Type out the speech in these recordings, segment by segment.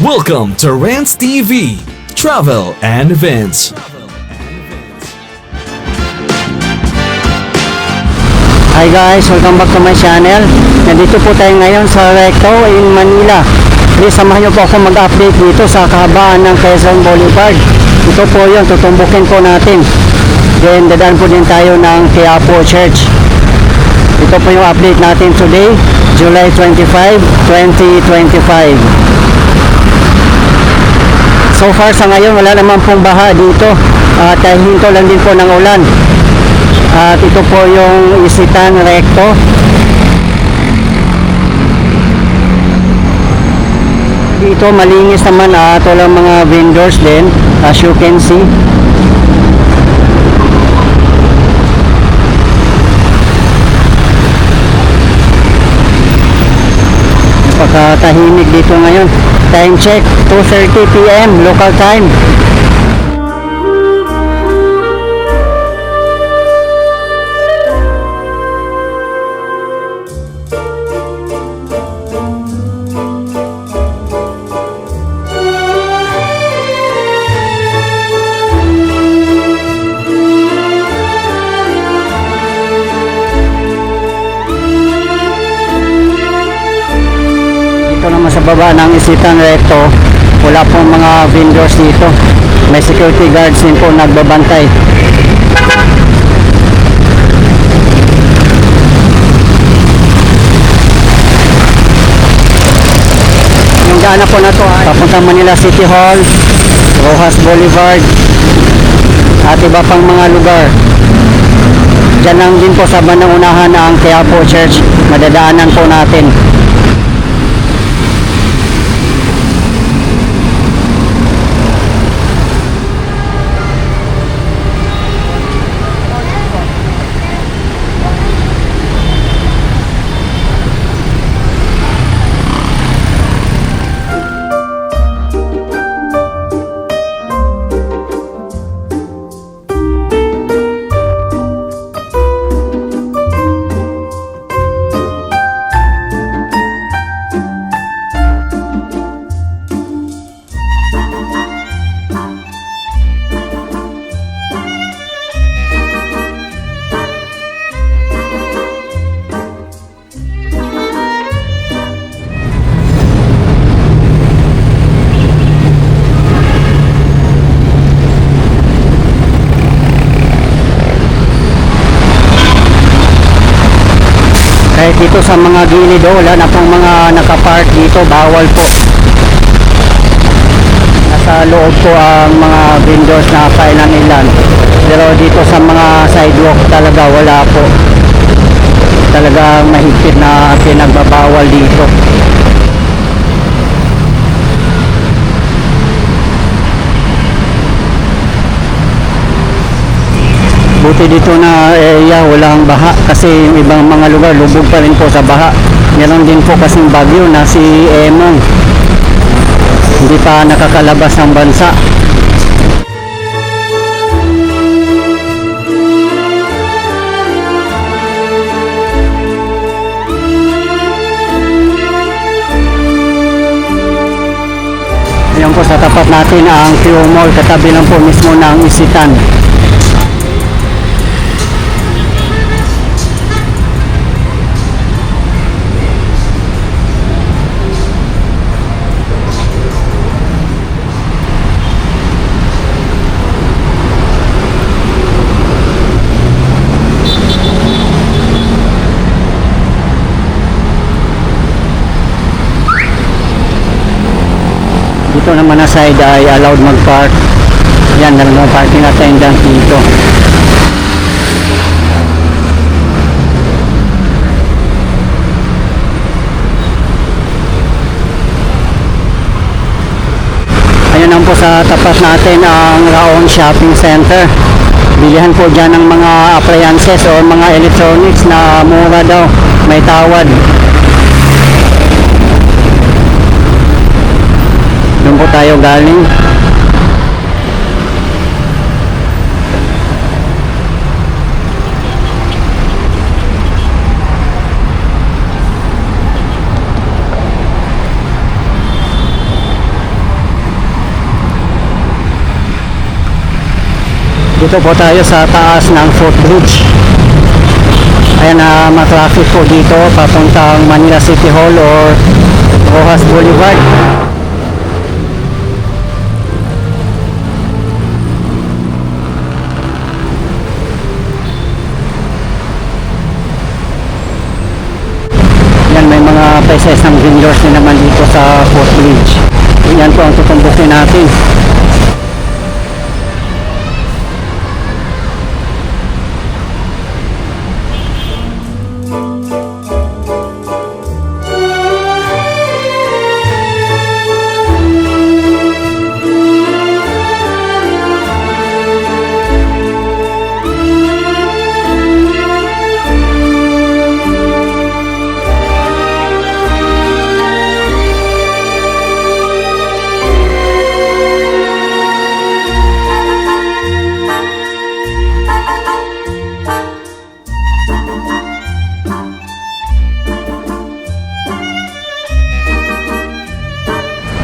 Welcome to Rants TV, Travel and Events. Hi guys, welcome back to my channel. Nandito po tayo ngayon sa Recto in Manila. Please samahan niyo po ako mag-update dito sa kahabaan ng Quezon Boulevard. Ito po yun, tutumbukin po natin. Then dadaan po din tayo ng Quiapo Church. Ito po yung update natin today, July 25, 2025. So far sa ngayon wala naman pong baha dito at hinto lang din po ng ulan. At ito po yung Isitan Recto. Dito malinis naman at walang mga vendors din, as you can see. Pagkatahimik dito ngayon. Time check, 2:30 PM local time. Ito naman sa baba ng Isitan Recto, wala pong mga vendors dito. May security guards din po nagbabantay. Yung daan na po na to ay papuntang Manila City Hall, Rojas Boulevard at iba pang mga lugar. Diyan lang din po sa bandang unahan na ang Quiapo Church, madadaanan po natin. Kahit dito sa mga gilid, wala na pong mga nakapark dito, bawal po. Nasa loob po ang mga vendors na kailan-ilan. Pero dito sa mga sidewalk talaga wala po. Talagang mahigpit na pinagbabawal dito. Buti dito na area walang baha kasi yung ibang mga lugar lubog pa rin po sa baha. Meron din po kasing bagyo na si Emong, hindi pa nakakalabas ng bansa. Ayan po sa tapat natin ang Q Mall, katabi lang po mismo ng Isitan. Dito naman na side ay allowed mag-park. Yan, nalang parking attendant dito. Ayun lang po sa tapat natin ang Raon Shopping Center. Bilihan po dyan ng mga appliances o mga electronics na mura daw, may tawad. Doon po tayo galing. Dito po tayo sa taas ng footbridge. Ayan na ma-traffic po dito papuntang Manila City Hall or Rojas Boulevard. Yan, may mga pa-size ng vendors din naman dito sa footbridge. Yan po ang tutumbukin natin.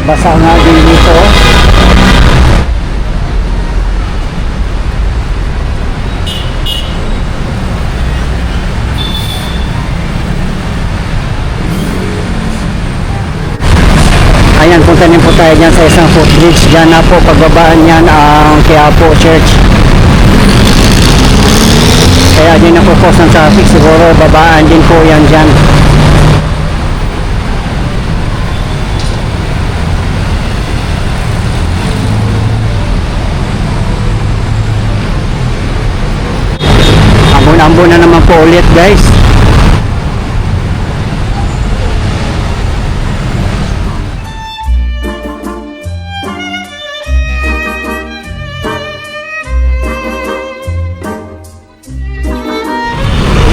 Basa nga din dito. Ayan, punta din po tayo dyan sa isang footbridge. Dyan na po, pagbabaan yan ang Quiapo Church. Kaya din na po ng traffic. Siguro babaan din po yan dyan. Ambon na naman po ulit, guys.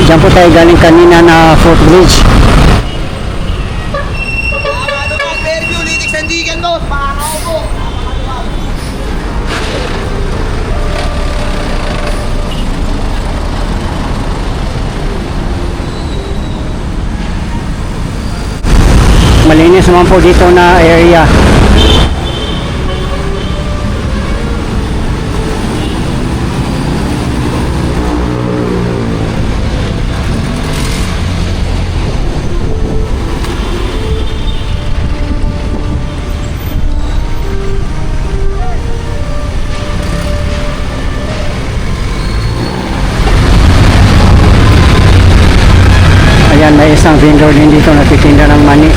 Diyan po tayo galing kanina na footbridge. Fairview, litik sandigan mo, pakaw mo. Malinis naman po dito na area. Ayan, may isang vendor din dito nagtitinda ng mani.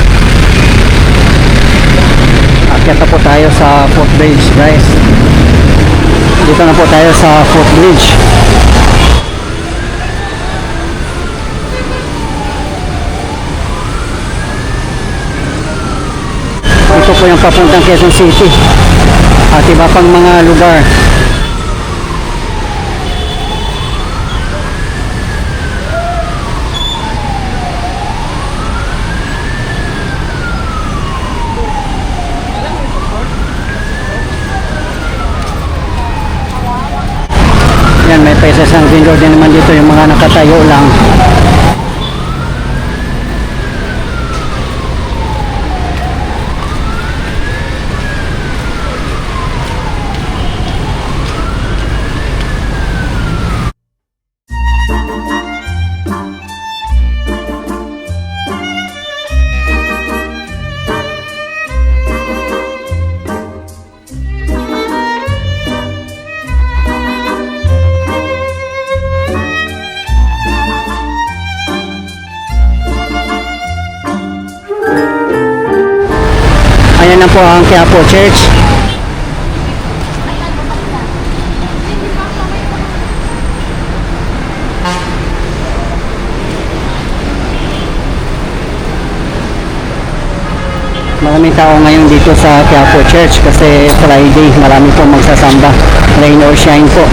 Akyat na po tayo sa footbridge, guys. Dito na po tayo sa footbridge. Ito po yung papuntang Quezon City at iba pang mga lugar. Yan, may pesos ang vendor din naman dito, yung mga nakatayo lang. Ayan na po ang Quiapo Church. Maraming tao ngayon dito sa Quiapo Church kasi Friday, marami po magsasamba. Rain or shine po.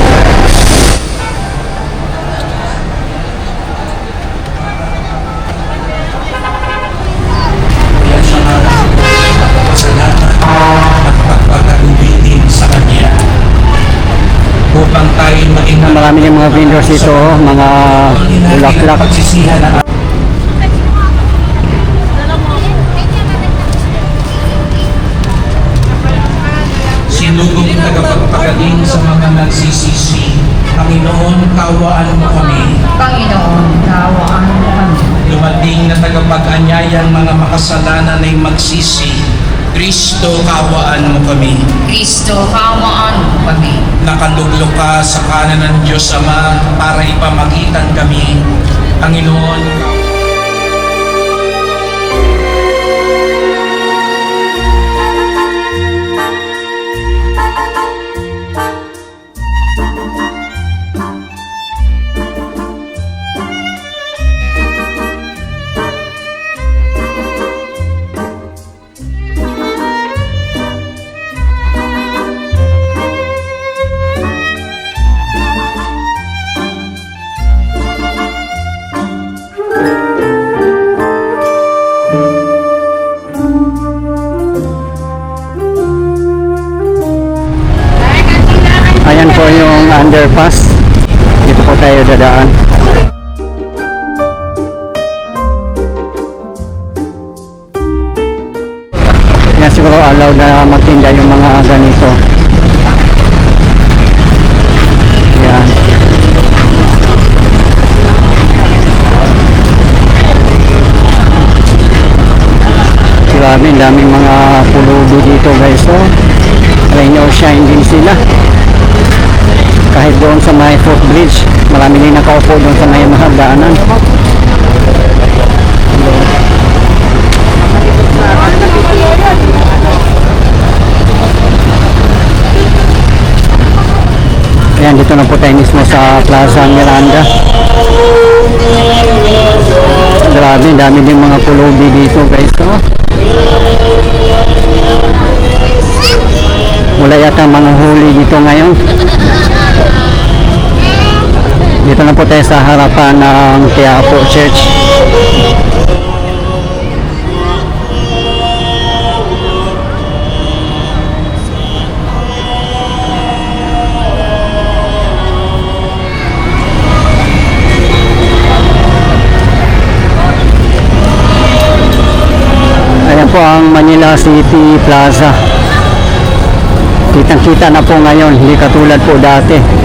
upang tayo maingat Marami yung mga vendors dito, mga bulaklak. pagsisihan ng dugong tagapagpagaling sa mga nagsisisi. Panginoon, kawaan mo kami. Panginoon, kawaan mo kami. Dumating na tagapag-anyayang mga makasalanan ay magsisi. Kristo, kawaan mo kami. Kristo, kawaan mo kami. Nakaluglok ka sa kanan ng Diyos Ama para ipamagitan kami. Panginoon, Ayan po yung underpass. Dito po tayo dadaan. Yan siguro allowed na magtinda yung mga ganito. Yan. Grabe, daming mga pulubi dito guys. So, rain or shine din sila. Kahit doon sa may footbridge, marami din nakaupo doon sa may mahagdaanan. Ayan, dito na po tayo mismo sa Plaza Miranda. Grabe, dami din mga pulubi dito guys. Oh. Wala yata mga huli dito ngayon. Dito na po tayo sa harapan ng Quiapo Church. Ayan po ang Manila City Plaza. Kitang-kita na po ngayon, hindi katulad po dati.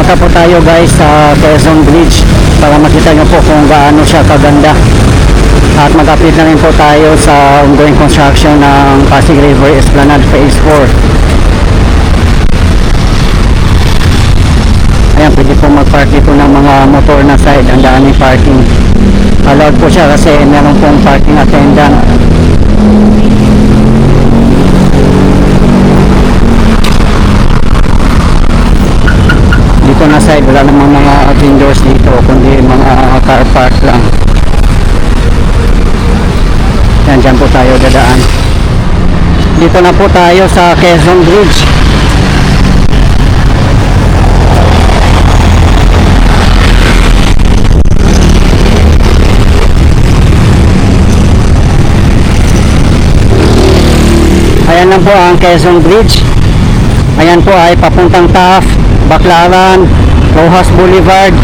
Punta po tayo guys sa Quezon Bridge para makita nyo po kung gaano siya kaganda. At mag-update na rin po tayo sa ongoing construction ng Pasig River Esplanade Phase 4. Ayan, pwede po mag-park dito ng mga motor na side. Ang daming parking. Allowed po siya kasi meron pong parking attendant. Dito na side, wala namang mga vendors dito, kundi mga car park lang. Yan, dyan po tayo dadaan. Dito na po tayo sa Quezon Bridge. Ayan lang po ang Quezon Bridge. Ayan po ay papuntang Taft, Baclaran, Rojas Boulevard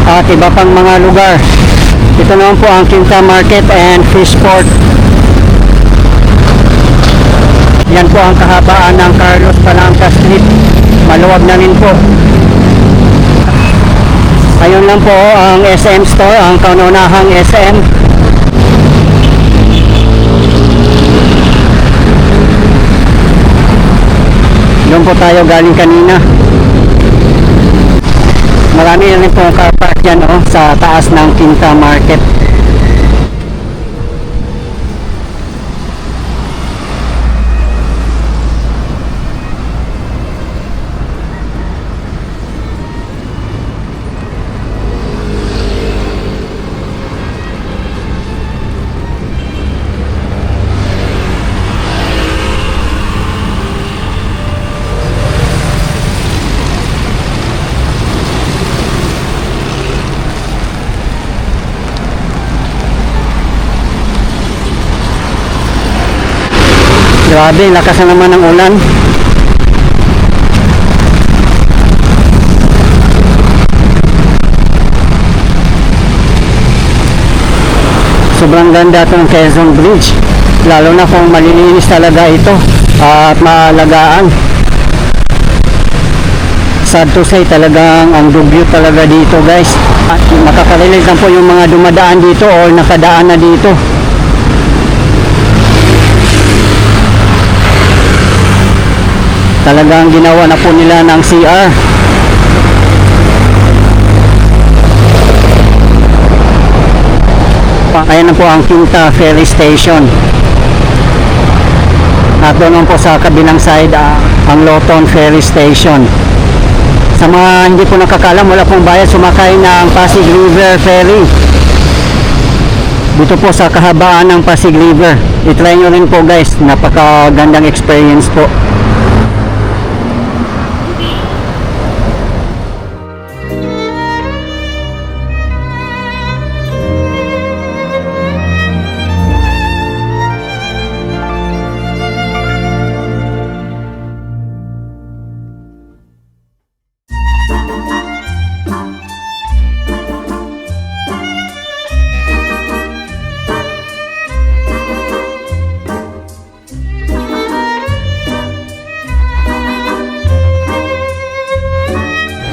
at iba pang mga lugar. Ito naman po ang Quinta Market and Fishport. Yan po ang kahabaan ng Carlos Palanca Street. Maluwag na rin po. Ayun lang po ang SM Store, ang kaunahang SM. Doon po tayo galing kanina. Marami na rin po car park dyan sa taas ng Quinta Market. Grabe, lakas na naman ng ulan. Sobrang ganda itong Quezon Bridge. Lalo na kung malilinis talaga ito at maalagaan. Sad to say, talagang ang dugyo talaga dito, guys. Makaka-relate lang po yung mga dumadaan dito o nakadaan na dito. Talagang ginawa na po nila ng CR. Ayan na po ang Quinta Ferry Station. At doon po sa kabilang side ang Loton Ferry Station. Sa mga hindi po nakakalam, wala pong bayad sumakay ng Pasig River Ferry. Dito po sa kahabaan ng Pasig River. I-try nyo rin po, guys. Napakagandang experience po.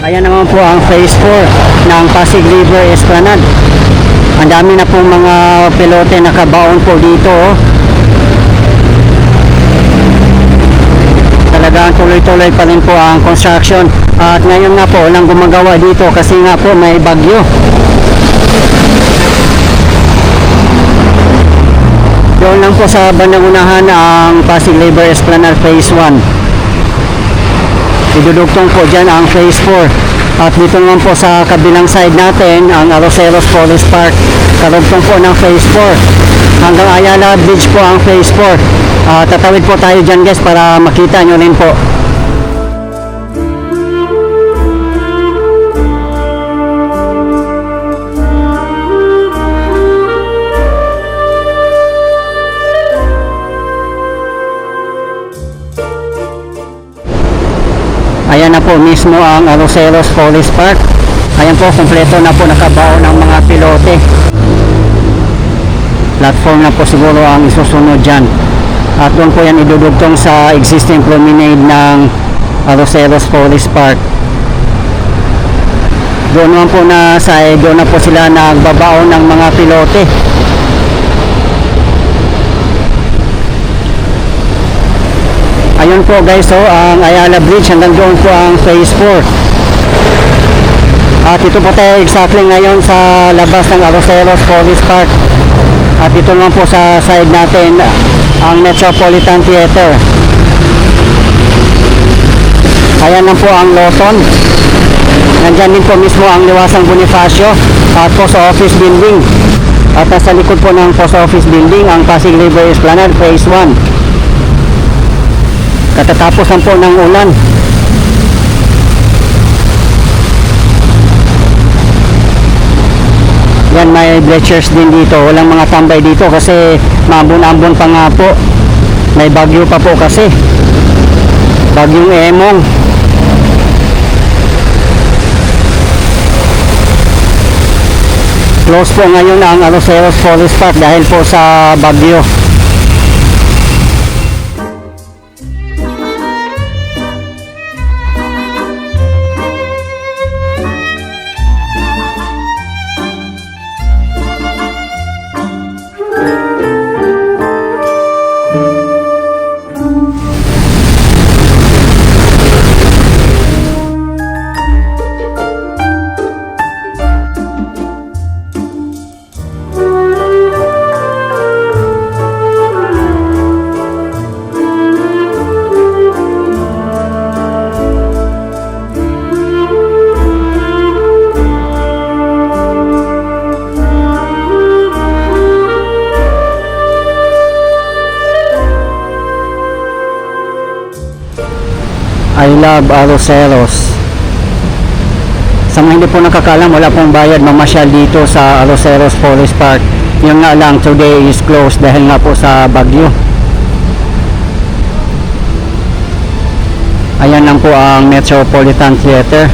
Ayan naman po ang phase 4 ng Pasig River Esplanade. Ang dami na pong mga pilote nakabaon po dito. Talagang tuloy-tuloy pa rin po ang construction. At ngayon nga po, walang gumagawa dito kasi nga po may bagyo. Doon lang po sa bandang unahan ang Pasig River Esplanade phase 1. Idudugtong po dyan ang phase 4. At dito naman po sa kabilang side natin ang Arroceros Police Park. Karugtong po ng phase 4. Hanggang Ayala Bridge po ang phase 4. Tatawid po tayo dyan, guys, para makita nyo rin po. Ayan na po mismo ang Arroceros Police Park. Ayan po, kompleto na po, nakabaon ng mga pilote. Platform na po siguro ang isusunod dyan. At doon po yan idudugtong sa existing promenade ng Arroceros Police Park. Doon naman po doon na po sila nagbabaon ng mga pilote. Ayun po, guys, ang Ayala Bridge, hanggang doon po ang phase 4. At ito po tayo exactly ngayon sa labas ng Arroceros Police Park. At ito naman po sa side natin ang Metropolitan Theater. Ayan lang po ang Loton. Nandyan din po mismo ang Liwasang Bonifacio at Post Office Building. At nasa likod po ng Post Office Building ang Pasig River Esplanade phase 1. Katatapos lang po ng ulan. Yan, may bleachers din dito. Walang mga tambay dito kasi maambon-ambon pa nga po. May bagyo pa po kasi. Bagyong Emong. Close po ngayon ang Arroceros Forest Park dahil po sa bagyo. I love Arroceros. Sa mga hindi po nakakalam, wala pong bayad mamasyal dito sa Arroceros Forest Park. Yun nga lang, today is closed dahil nga po sa bagyo. Ayan lang po ang Metropolitan Theater.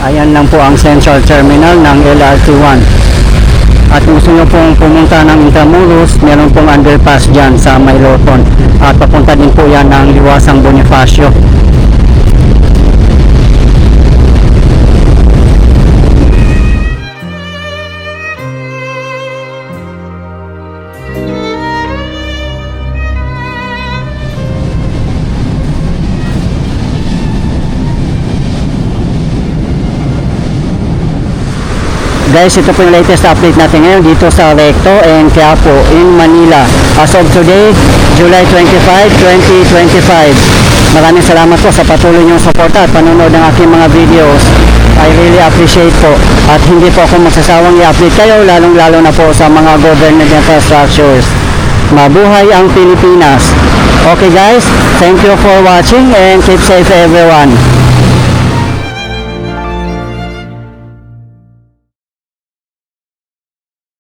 Ayan lang po ang Central Terminal ng LRT1. At kung gusto nyo pong pumunta ng Intramuros, meron pong underpass dyan sa Mayloton. At papunta din po yan ng Liwasang Bonifacio. Guys, ito po yung latest update natin ngayon dito sa Recto and Quiapo in Manila. As of today, July 25, 2025. Maraming salamat po sa patuloy niyong suporta at panonood ng aking mga videos. I really appreciate po. At hindi po ako magsasawang i-update kayo, lalong-lalo na po sa mga government infrastructures. Mabuhay ang Pilipinas. Okay guys, thank you for watching and keep safe everyone.